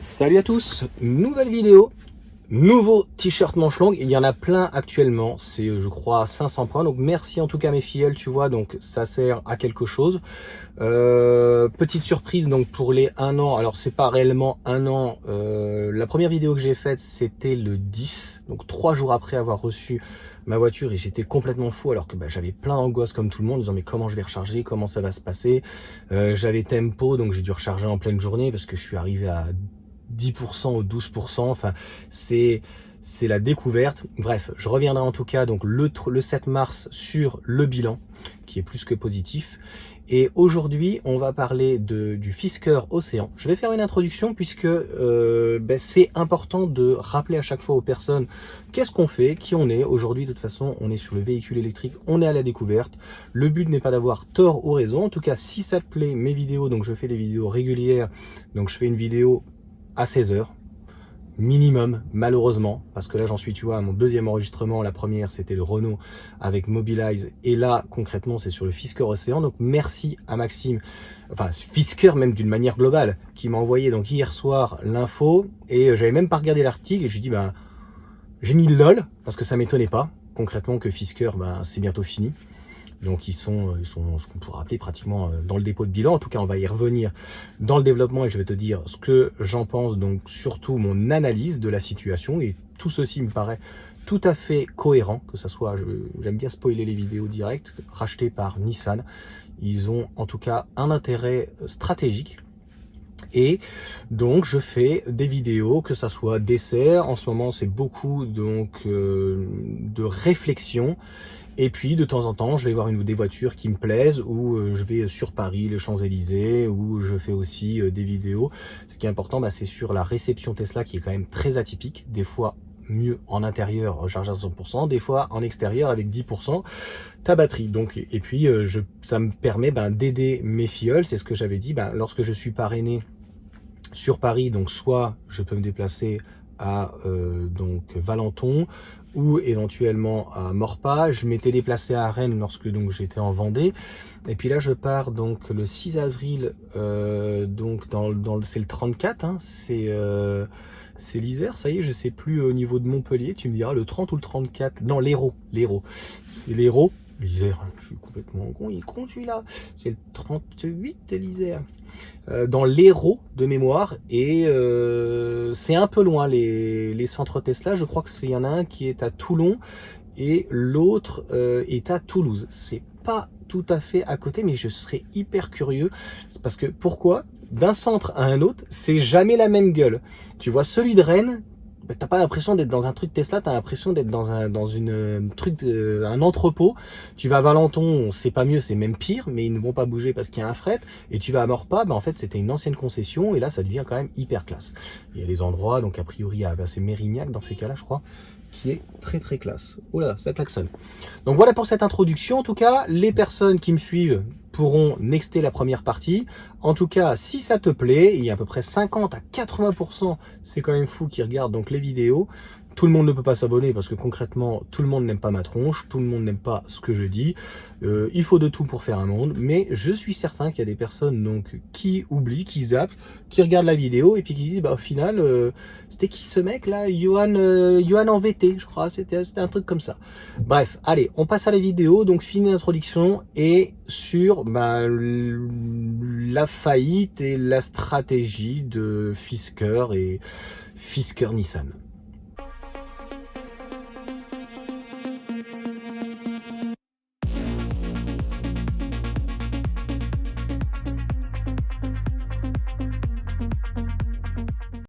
Salut à tous, nouvelle vidéo, nouveau t-shirt manche longue, il y en a plein actuellement, c'est je crois 500 points, donc merci en tout cas mes filleuls, tu vois, donc ça sert à quelque chose. Petite surprise donc pour les 1 an, alors c'est pas réellement 1 an, la première vidéo que j'ai faite c'était le 10, donc 3 jours après avoir reçu ma voiture et j'étais complètement fou alors que j'avais plein d'angoisse comme tout le monde en disant mais comment je vais recharger, comment ça va se passer. J'avais tempo donc j'ai dû recharger en pleine journée parce que je suis arrivé à 10% ou 12%, enfin c'est la découverte. Bref, je reviendrai en tout cas donc le 7 mars sur le bilan qui est plus que positif. Et aujourd'hui, on va parler du Fisker Océan. Je vais faire une introduction puisque c'est important de rappeler à chaque fois aux personnes qu'est-ce qu'on fait, qui on est. Aujourd'hui, de toute façon, on est sur le véhicule électrique, on est à la découverte. Le but n'est pas d'avoir tort ou raison. En tout cas, si ça te plaît, mes vidéos, donc je fais des vidéos régulières. Donc je fais une vidéo à 16 heures. Minimum, malheureusement, parce que là j'en suis, tu vois, à mon deuxième enregistrement. La première c'était le Renault avec Mobilize, et là concrètement c'est sur le Fisker Océan. Donc merci à Maxime, enfin Fisker même d'une manière globale, qui m'a envoyé donc hier soir l'info, et j'avais même pas regardé l'article, et je lui dis j'ai mis lol, parce que ça m'étonnait pas, concrètement que Fisker, c'est bientôt fini. Donc ils sont ce qu'on pourrait appeler pratiquement dans le dépôt de bilan. En tout cas, on va y revenir dans le développement et je vais te dire ce que j'en pense, donc surtout mon analyse de la situation. Et tout ceci me paraît tout à fait cohérent, que ça soit, j'aime bien spoiler les vidéos directes, rachetées par Nissan. Ils ont en tout cas un intérêt stratégique. Et donc je fais des vidéos, que ça soit d'essais. En ce moment, c'est beaucoup donc de réflexion. Et puis de temps en temps, je vais voir des voitures qui me plaisent, ou je vais sur Paris, les Champs-Élysées, où je fais aussi des vidéos. Ce qui est important, c'est sur la réception Tesla qui est quand même très atypique. Des fois mieux en intérieur, recharge à 100%, des fois en extérieur avec 10% ta batterie. Donc, et puis ça me permet d'aider mes filleuls. C'est ce que j'avais dit, lorsque je suis parrainé sur Paris, donc soit je peux me déplacer à donc Valenton ou éventuellement à Maurepas. Je m'étais déplacé à Rennes lorsque donc j'étais en Vendée. Et puis là je pars donc le 6 avril donc c'est le 34, hein, c'est l'Isère, ça y est, je sais plus au niveau de Montpellier, tu me diras le 30 ou le 34. Non, l'Hérault. C'est l'Hérault. L'Isère, je suis complètement con, il est con celui-là. C'est le 38 l'Isère. Dans l'Hérault de mémoire, et c'est un peu loin les centres Tesla. Je crois que il y en a un qui est à Toulon et l'autre est à Toulouse. C'est pas tout à fait à côté, mais je serais hyper curieux. C'est parce que pourquoi d'un centre à un autre, c'est jamais la même gueule. Tu vois, celui de Rennes, t'as pas l'impression d'être dans un truc Tesla, t'as l'impression d'être dans un entrepôt. Tu vas à Valenton, c'est pas mieux, c'est même pire, mais ils ne vont pas bouger parce qu'il y a un fret. Et tu vas à Maurepas, en fait c'était une ancienne concession, et là ça devient quand même hyper classe. Il y a des endroits, donc a priori c'est Mérignac dans ces cas-là je crois, qui est très très classe. Oh là, ça klaxonne. Donc voilà pour cette introduction. En tout cas, les personnes qui me suivent pourront nexter la première partie. En tout cas, si ça te plaît, il y a à peu près 50 à 80%, c'est quand même fou, qui regardent donc les vidéos. Tout le monde ne peut pas s'abonner parce que concrètement, tout le monde n'aime pas ma tronche, tout le monde n'aime pas ce que je dis. Il faut de tout pour faire un monde, mais je suis certain qu'il y a des personnes donc qui oublient, qui zappent, qui regardent la vidéo et puis qui disent au final, c'était qui ce mec là, Johan en VT, je crois, c'était un truc comme ça. Bref, allez, on passe à la vidéo. Donc fini l'introduction et sur la faillite et la stratégie de Fisker et Fisker Nissan.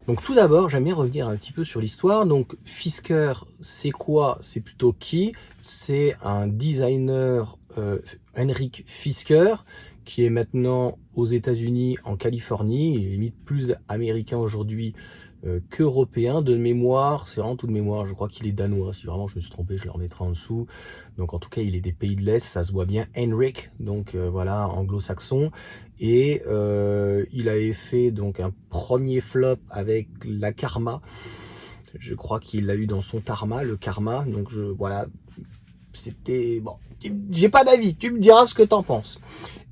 Donc tout d'abord, j'aime bien revenir un petit peu sur l'histoire. Donc Fisker, c'est quoi? C'est plutôt qui? C'est un designer, Henrik Fisker, qui est maintenant aux États-Unis, en Californie. Il est limite plus américain aujourd'hui qu'européen de mémoire. C'est vraiment tout de mémoire. Je crois qu'il est danois. Si vraiment je me suis trompé, je le remettrai en dessous. Donc en tout cas, il est des pays de l'Est, ça se voit bien. Henrik, donc voilà, anglo-saxon. Et il avait fait donc un premier flop avec la Karma. Je crois qu'il l'a eu dans son Tarma, le Karma. Donc voilà, c'était bon. J'ai pas d'avis. Tu me diras ce que t'en penses.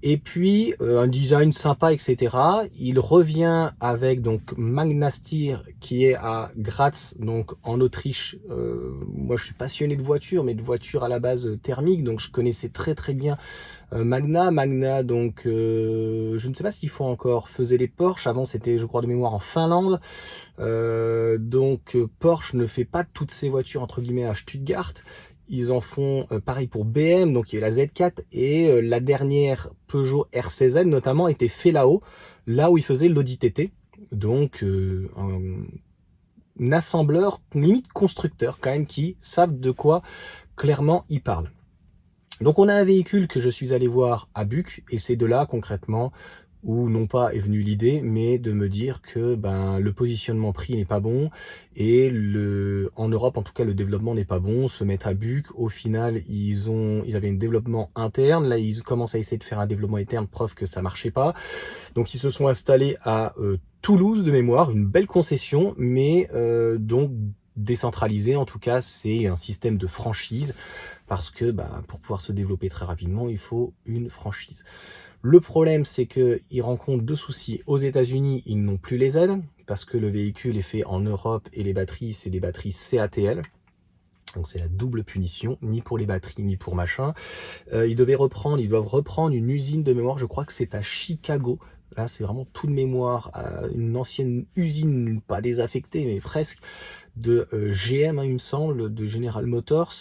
Et puis un design sympa, etc. Il revient avec donc Magna Steyr qui est à Graz, donc en Autriche. Moi je suis passionné de voitures, mais de voitures à la base thermique, donc je connaissais très très bien Magna, donc je ne sais pas s'ils font encore, faisait les Porsche, avant c'était je crois de mémoire en Finlande, donc Porsche ne fait pas toutes ces voitures entre guillemets à Stuttgart, ils en font pareil pour BM, donc il y a la Z4 et la dernière Peugeot RCZ notamment était fait là-haut, là où ils faisaient l'Audi TT, donc un assembleur, limite constructeur quand même, qui savent de quoi clairement ils parlent. Donc on a un véhicule que je suis allé voir à Buc, et c'est de là concrètement où non pas est venue l'idée, mais de me dire que le positionnement prix n'est pas bon, et en Europe en tout cas le développement n'est pas bon. Se mettre à Buc, au final ils avaient un développement interne, là ils commencent à essayer de faire un développement interne, preuve que ça marchait pas. Donc ils se sont installés à Toulouse de mémoire, une belle concession, mais donc décentralisée, en tout cas c'est un système de franchise, parce que pour pouvoir se développer très rapidement, il faut une franchise. Le problème, c'est qu'ils rencontrent deux soucis. Aux États-Unis, ils n'ont plus les aides, parce que le véhicule est fait en Europe et les batteries, c'est des batteries CATL. Donc c'est la double punition, ni pour les batteries, ni pour machin. Ils doivent reprendre une usine de mémoire, je crois que c'est à Chicago. Là, c'est vraiment tout de mémoire, une ancienne usine, pas désaffectée, mais presque, de GM, il me semble, de General Motors,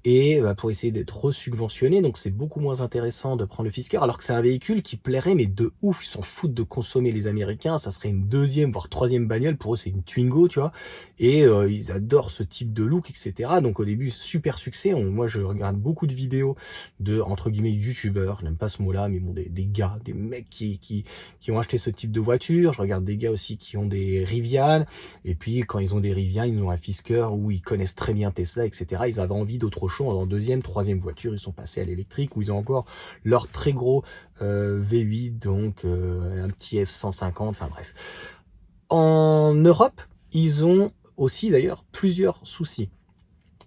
et pour essayer d'être resubventionné. Donc c'est beaucoup moins intéressant de prendre le Fisker, alors que c'est un véhicule qui plairait mais de ouf. Ils s'en foutent de consommer, les Américains, ça serait une deuxième voire troisième bagnole, pour eux c'est une Twingo, tu vois, et ils adorent ce type de look, etc. Donc au début super succès. Moi je regarde beaucoup de vidéos de entre guillemets youtubeurs, je n'aime pas ce mot là, mais bon, des gars, des mecs qui ont acheté ce type de voiture. Je regarde des gars aussi qui ont des Rivian, et puis quand ils ont des Rivian, ils ont un Fisker où ils connaissent très bien Tesla, etc. Ils avaient envie d'autre chose. En deuxième, troisième voiture, ils sont passés à l'électrique, où ils ont encore leur très gros V8, donc un petit F-150, enfin bref. En Europe, ils ont aussi d'ailleurs plusieurs soucis.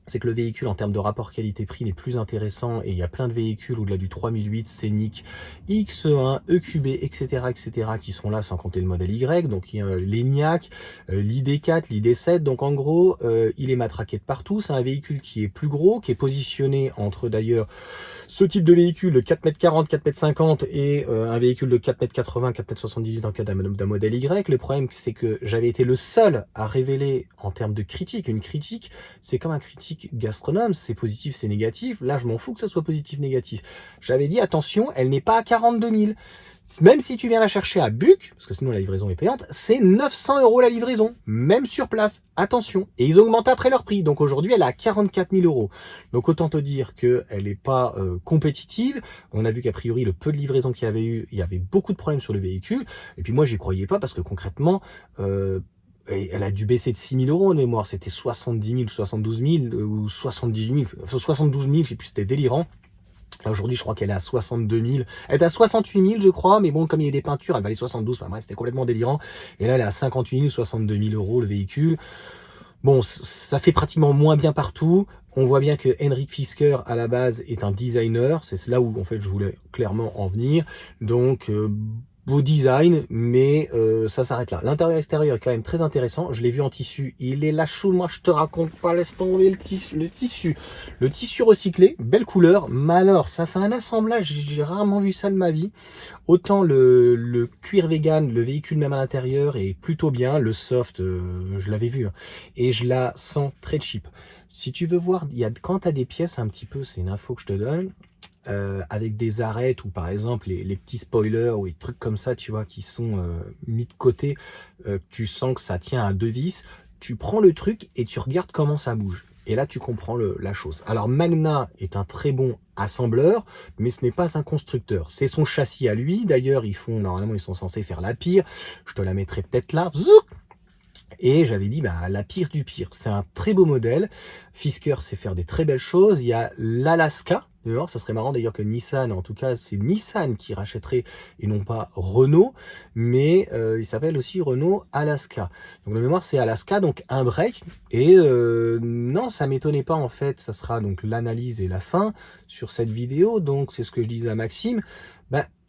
C'est que le véhicule en termes de rapport qualité-prix n'est plus intéressant, et il y a plein de véhicules au-delà du 3008, Scénic, X1, EQB, etc., qui sont là, sans compter le modèle Y. Donc il y a l'ENIAC, l'ID4, l'ID7. Donc en gros, il est matraqué de partout. C'est un véhicule qui est plus gros, qui est positionné entre d'ailleurs ce type de véhicule de 4,40 m, 4,50 m et un véhicule de 4,80 m, 4,78 m dans le cas d'un modèle Y. Le problème, c'est que j'avais été le seul à révéler en termes de critique. Une critique, c'est comme un critique gastronome, c'est positif, c'est négatif. Là, je m'en fous que ça soit positif, négatif. J'avais dit, attention, elle n'est pas à 42 000. Même si tu viens la chercher à Buc, parce que sinon la livraison est payante, c'est 900 € la livraison, même sur place. Attention. Et ils augmentent après leur prix. Donc aujourd'hui, elle est à 44 000 €. Donc autant te dire qu'elle n'est pas compétitive. On a vu qu'a priori, le peu de livraison qu'il y avait eu, il y avait beaucoup de problèmes sur le véhicule. Et puis moi, j'y croyais pas, parce que concrètement, elle a dû baisser de 6 000 € de mémoire. C'était 70 000, 72 000 ou 78 000, 72 000, je sais plus, c'était délirant. Aujourd'hui, je crois qu'elle est à 62 000. Elle est à 68 000, je crois, mais bon, comme il y a des peintures, elle valait 72. Enfin bref, c'était complètement délirant. Et là, elle est à 58 000, 62 000 € le véhicule. Bon, ça fait pratiquement moins bien partout. On voit bien que Henrik Fisker, à la base, est un designer. C'est là où, en fait, je voulais clairement en venir. Donc, beau design, mais ça s'arrête là. L'intérieur-extérieur est quand même très intéressant. Je l'ai vu en tissu. Il est la chou, moi je te raconte pas, laisse tomber le tissu. Le tissu recyclé, belle couleur. Mais alors, ça fait un assemblage, j'ai rarement vu ça de ma vie. Autant le cuir vegan, le véhicule même à l'intérieur est plutôt bien. Le soft, je l'avais vu, hein, et je la sens très cheap. Si tu veux voir, quand tu as des pièces un petit peu, c'est une info que je te donne, avec des arêtes, ou par exemple les petits spoilers ou les trucs comme ça, tu vois, qui sont mis de côté, tu sens que ça tient à deux vis, tu prends le truc et tu regardes comment ça bouge. Et là, tu comprends la chose. Alors, Magna est un très bon assembleur, mais ce n'est pas un constructeur. C'est son châssis à lui. D'ailleurs, normalement, ils sont censés faire la pire. Je te la mettrai peut-être là. Et j'avais dit, la pire du pire. C'est un très beau modèle. Fisker sait faire des très belles choses. Il y a l'Alaska. D'ailleurs, ça serait marrant d'ailleurs que Nissan, en tout cas, c'est Nissan qui rachèterait et non pas Renault. Mais il s'appelle aussi Renault Alaska. Donc, de mémoire, c'est Alaska, donc un break. Et non, ça m'étonnait pas, en fait. Ça sera donc l'analyse et la fin sur cette vidéo. Donc, c'est ce que je disais à Maxime.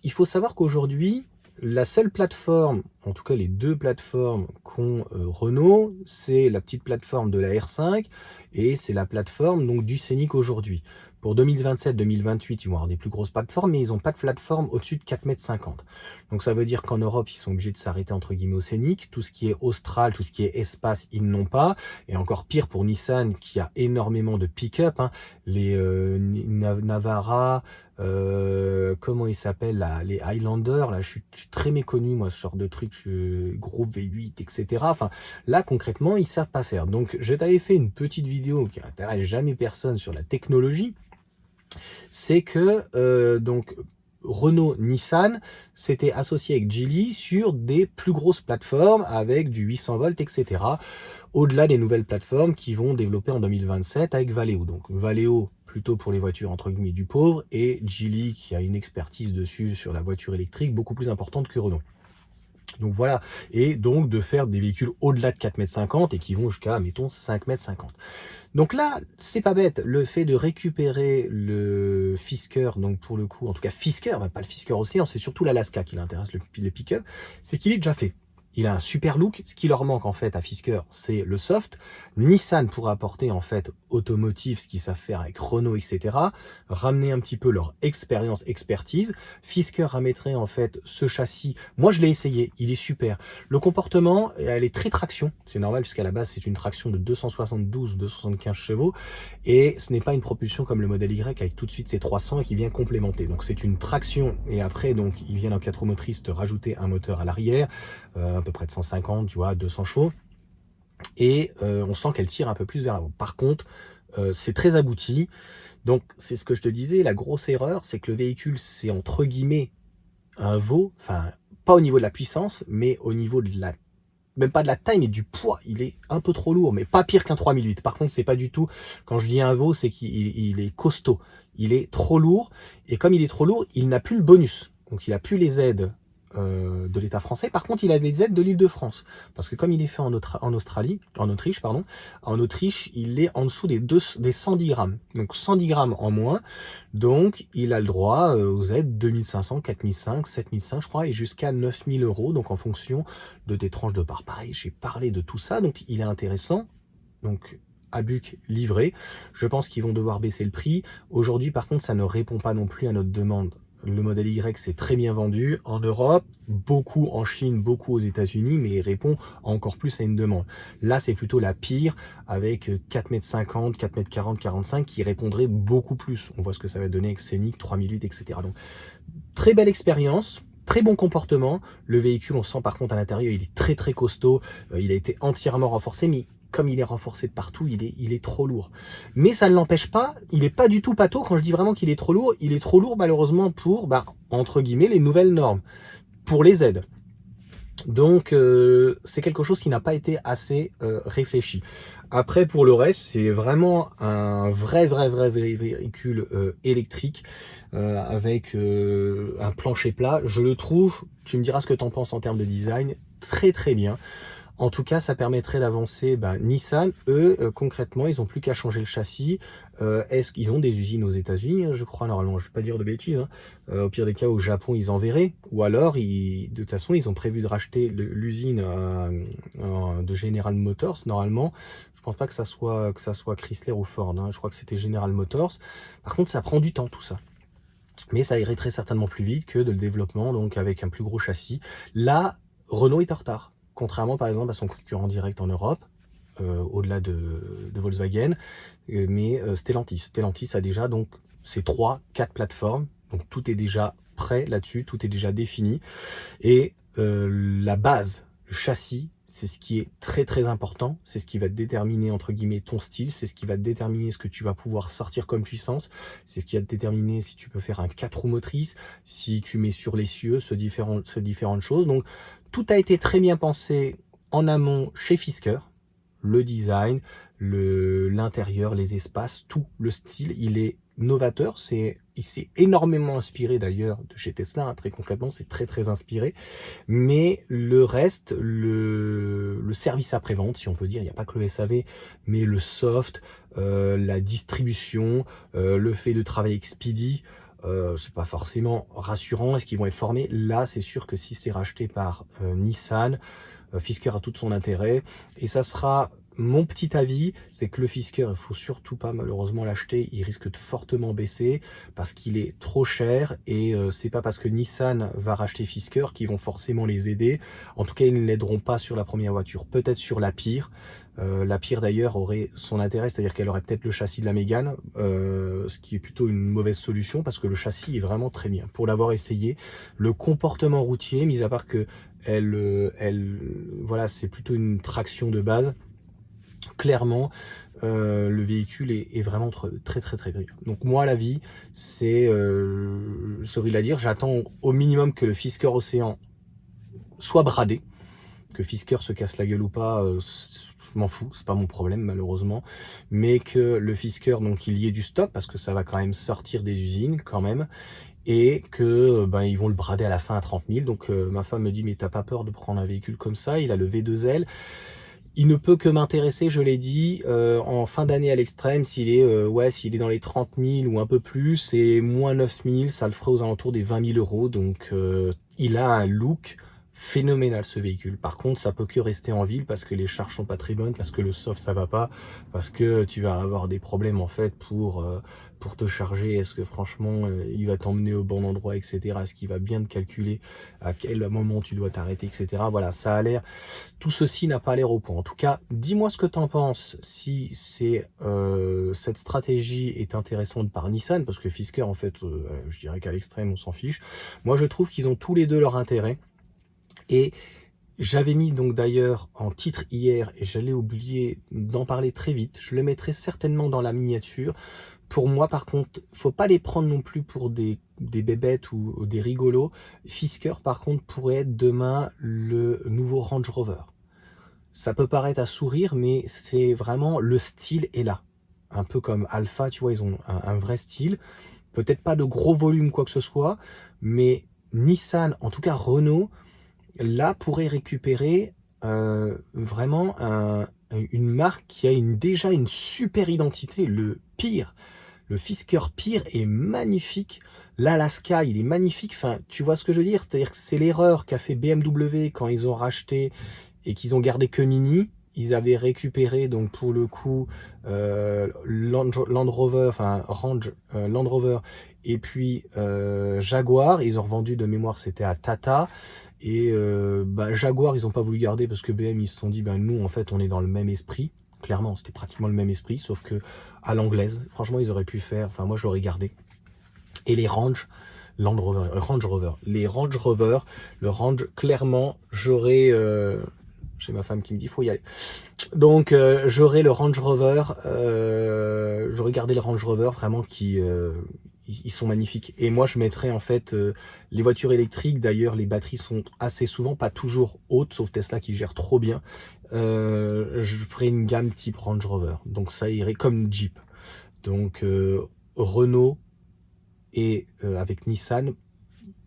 il faut savoir qu'aujourd'hui, la seule plateforme, en tout cas les deux plateformes qu'ont Renault, c'est la petite plateforme de la R5 et c'est la plateforme donc du Scénic aujourd'hui. Pour 2027-2028, ils vont avoir des plus grosses plateformes, mais ils n'ont pas de plateforme au-dessus de 4,50 m. Donc ça veut dire qu'en Europe, ils sont obligés de s'arrêter entre guillemets au Scénic. Tout ce qui est Austral, tout ce qui est espace, ils n'ont pas. Et encore pire pour Nissan qui a énormément de pick-up, hein. Les Navara, comment ils s'appellent là, les Highlander, là je suis très méconnu moi ce genre de truc, gros V8 etc. Enfin là concrètement ils savent pas faire. Donc je t'avais fait une petite vidéo qui n'intéresse jamais personne sur la technologie, c'est que donc Renault Nissan s'était associé avec Geely sur des plus grosses plateformes avec du 800 volts etc. Au-delà des nouvelles plateformes qui vont développer en 2027 avec Valeo. Donc Valeo plutôt pour les voitures entre guillemets du pauvre et Geely qui a une expertise dessus sur la voiture électrique beaucoup plus importante que Renault. Donc voilà, et donc de faire des véhicules au-delà de 4,50 m et qui vont jusqu'à, mettons, 5,50 m. Donc là, c'est pas bête, le fait de récupérer le Fisker, donc pour le coup, en tout cas Fisker, pas le Fisker Océan, c'est surtout l'Alaska qui l'intéresse, le pick-up, c'est qu'il est déjà fait. Il a un super look. Ce qui leur manque en fait à Fisker, c'est le soft. Nissan pourrait apporter en fait automotive, ce qu'ils savent faire avec Renault, etc. Ramener un petit peu leur expérience, expertise. Fisker ramettrait en fait ce châssis. Moi, je l'ai essayé. Il est super. Le comportement, elle est très traction. C'est normal puisqu'à la base, c'est une traction de 272 ou 275 chevaux. Et ce n'est pas une propulsion comme le modèle Y avec tout de suite ses 300 et qui vient complémenter. Donc, c'est une traction. Et après, donc, ils viennent en 4 roues motrices te rajouter un moteur à l'arrière. À peu près de 150, tu vois, 200 chevaux. Et on sent qu'elle tire un peu plus vers l'avant. Par contre, c'est très abouti. Donc, c'est ce que je te disais, la grosse erreur, c'est que le véhicule, c'est entre guillemets un veau, enfin, pas au niveau de la puissance, mais au niveau de la, même pas de la taille, mais du poids. Il est un peu trop lourd, mais pas pire qu'un 3008. Par contre, c'est pas du tout, quand je dis un veau, c'est qu'il est costaud. Il est trop lourd, et comme il est trop lourd, il n'a plus le bonus. Donc, il n'a plus les aides de l'État français. Par contre, il a les aides de l'Île-de-France. Parce que comme il est fait en Autriche, pardon, en Autriche, il est en dessous des 110 grammes. Donc 110 grammes en moins. Donc, il a le droit aux aides 2500, 4500, 7500, je crois, et jusqu'à 9000 €. Donc, en fonction de tes tranches de part. Pareil, j'ai parlé de tout ça. Donc, il est intéressant. Donc, à Buc livré. Je pense qu'ils vont devoir baisser le prix. Aujourd'hui, par contre, ça ne répond pas non plus à notre demande. Le modèle Y, c'est très bien vendu en Europe, beaucoup en Chine, beaucoup aux États-Unis, mais il répond encore plus à une demande. Là, c'est plutôt la pire avec 4,50 m, 4,40 m, 45 qui répondrait beaucoup plus. On voit ce que ça va donner avec Scénic, 3008, etc. Donc, très belle expérience. Très bon comportement. Le véhicule, on sent par contre à l'intérieur, il est très très costaud. Il a été entièrement renforcé, mais comme il est renforcé de partout, il est trop lourd. Mais ça ne l'empêche pas, il est pas du tout pâteau. Quand je dis vraiment qu'il est trop lourd, il est trop lourd malheureusement pour, entre guillemets, les nouvelles normes, pour les aides. Donc c'est quelque chose qui n'a pas été assez réfléchi. Après pour le reste, c'est vraiment un vrai véhicule électrique avec un plancher plat. Je le trouve, tu me diras ce que tu en penses en termes de design, très bien. En tout cas, ça permettrait d'avancer. Nissan, eux, concrètement, ils n'ont plus qu'à changer le châssis. Est-ce qu'ils ont des usines aux États-Unis, je crois, normalement, je ne vais pas dire de bêtises. Hein. Au pire des cas, au Japon, ils enverraient. Ou alors, de toute façon, ils ont prévu de racheter l'usine de General Motors, normalement. Je pense pas que ça soit Chrysler ou Ford. Hein. Je crois que c'était General Motors. Par contre, ça prend du temps, tout ça. Mais ça irait très certainement plus vite que de le développement, donc avec un plus gros châssis. Là, Renault est en retard. Contrairement par exemple à son concurrent direct en Europe, au-delà de Volkswagen, mais Stellantis. Stellantis a déjà donc ces 3-4 plateformes, donc tout est déjà prêt là-dessus, tout est déjà défini. Et la base, le châssis, c'est ce qui est très important, c'est ce qui va déterminer entre guillemets ton style, c'est ce qui va déterminer ce que tu vas pouvoir sortir comme puissance, c'est ce qui va déterminer si tu peux faire un 4 roues motrices, si tu mets sur l'essieu, ce différentes choses. Donc tout a été très bien pensé en amont chez Fisker, le design, l'intérieur, les espaces, tout, le style, il est novateur, il s'est énormément inspiré d'ailleurs de chez Tesla, hein, très concrètement, c'est très inspiré, mais le reste, le service après-vente, si on peut dire, il n'y a pas que le SAV, mais le soft, la distribution, le fait de travailler avec Speedy, c'est pas forcément rassurant. Est-ce qu'ils vont être formés? Là, c'est sûr que si c'est racheté par Nissan, Fisker a tout son intérêt. Et ça sera mon petit avis, c'est que le Fisker, il faut surtout pas malheureusement l'acheter. Il risque de fortement baisser parce qu'il est trop cher. Et c'est pas parce que Nissan va racheter Fisker qu'ils vont forcément les aider. En tout cas, ils ne l'aideront pas sur la première voiture. Peut-être sur la pire. La pire d'ailleurs aurait son intérêt, c'est-à-dire qu'elle aurait peut-être le châssis de la Mégane, ce qui est plutôt une mauvaise solution parce que le châssis est vraiment très bien. Pour l'avoir essayé, le comportement routier, mis à part que voilà, c'est plutôt une traction de base. Clairement, le véhicule est vraiment très bien. Donc moi, l'avis, c'est horrible à dire. J'attends au minimum que le Fisker Océan soit bradé. Que Fisker se casse la gueule ou pas, je m'en fous, c'est pas mon problème malheureusement, mais que le Fisker, donc il y ait du stock, parce que ça va quand même sortir des usines quand même, et que ils vont le brader à la fin à 30 000. Donc ma femme me dit, mais t'as pas peur de prendre un véhicule comme ça? Il a le V2L. Il ne peut que m'intéresser, je l'ai dit, en fin d'année à l'extrême, s'il est dans les 30 000 ou un peu plus, et moins 9 000, ça le ferait aux alentours des 20 000 euros. Donc il a un look phénoménal ce véhicule. Par contre, ça peut que rester en ville parce que les charges sont pas très bonnes, parce que le soft ça va pas, parce que tu vas avoir des problèmes en fait pour te charger. Est-ce que franchement il va t'emmener au bon endroit, etc. Est-ce qu'il va bien te calculer à quel moment tu dois t'arrêter, etc. Voilà, ça a l'air, tout ceci n'a pas l'air au point. En tout cas, dis-moi ce que t'en penses, si cette stratégie est intéressante par Nissan, parce que Fisker en fait, je dirais qu'à l'extrême on s'en fiche. Moi je trouve qu'ils ont tous les deux leur intérêt. Et j'avais mis donc d'ailleurs en titre hier, et j'allais oublier d'en parler très vite, je le mettrai certainement dans la miniature. Pour moi par contre, faut pas les prendre non plus pour des bébêtes ou des rigolos. Fisker par contre pourrait être demain le nouveau Range Rover. Ça peut paraître à sourire, mais c'est vraiment, le style est là. Un peu comme Alpha, tu vois, ils ont un vrai style. Peut-être pas de gros volume quoi que ce soit, mais Nissan, en tout cas Renault, là pourrait récupérer vraiment une marque qui a déjà une super identité. Le Fisker Pire est magnifique. L'Alaska, il est magnifique. Enfin, tu vois ce que je veux dire? C'est-à-dire que c'est l'erreur qu'a fait BMW quand ils ont racheté et qu'ils ont gardé que Mini. Ils avaient récupéré donc pour le coup Land Rover, enfin Range, Land Rover et puis Jaguar. Ils ont revendu, de mémoire c'était à Tata. Et Jaguar, ils n'ont pas voulu garder parce que BM, ils se sont dit, nous, en fait, on est dans le même esprit. Clairement, c'était pratiquement le même esprit, sauf que à l'anglaise, franchement, ils auraient pu faire, enfin, moi, je l'aurais gardé. Et les Range Rover, les Range Rover, le Range, clairement, j'aurais, j'ai ma femme qui me dit, faut y aller. Donc, j'aurais le Range Rover, j'aurais gardé le Range Rover, vraiment, qui, ils sont magnifiques. Et moi, je mettrais en fait les voitures électriques. D'ailleurs, les batteries sont assez souvent, pas toujours hautes, sauf Tesla qui gère trop bien. Je ferai une gamme type Range Rover. Donc ça irait comme Jeep. Donc Renault et avec Nissan,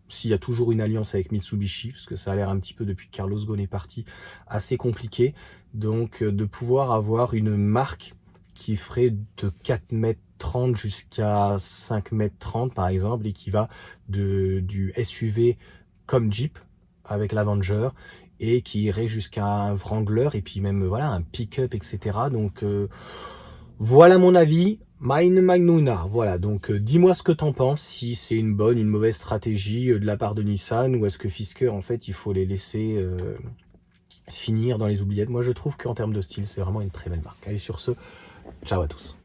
s'il y a toujours une alliance avec Mitsubishi, parce que ça a l'air un petit peu, depuis que Carlos Ghosn est parti, assez compliqué. Donc de pouvoir avoir une marque qui ferait de 4,30 m jusqu'à 5,30 m par exemple, et qui va du SUV comme Jeep avec l'Avenger, et qui irait jusqu'à un Wrangler, et puis même voilà un pick-up, etc. Donc voilà mon avis. Meine Meinung. Voilà, donc dis-moi ce que t'en penses, si c'est une bonne, une mauvaise stratégie de la part de Nissan, ou est-ce que Fisker, en fait, il faut les laisser finir dans les oubliettes. Moi, je trouve qu'en termes de style, c'est vraiment une très belle marque. Allez, sur ce, ciao à tous.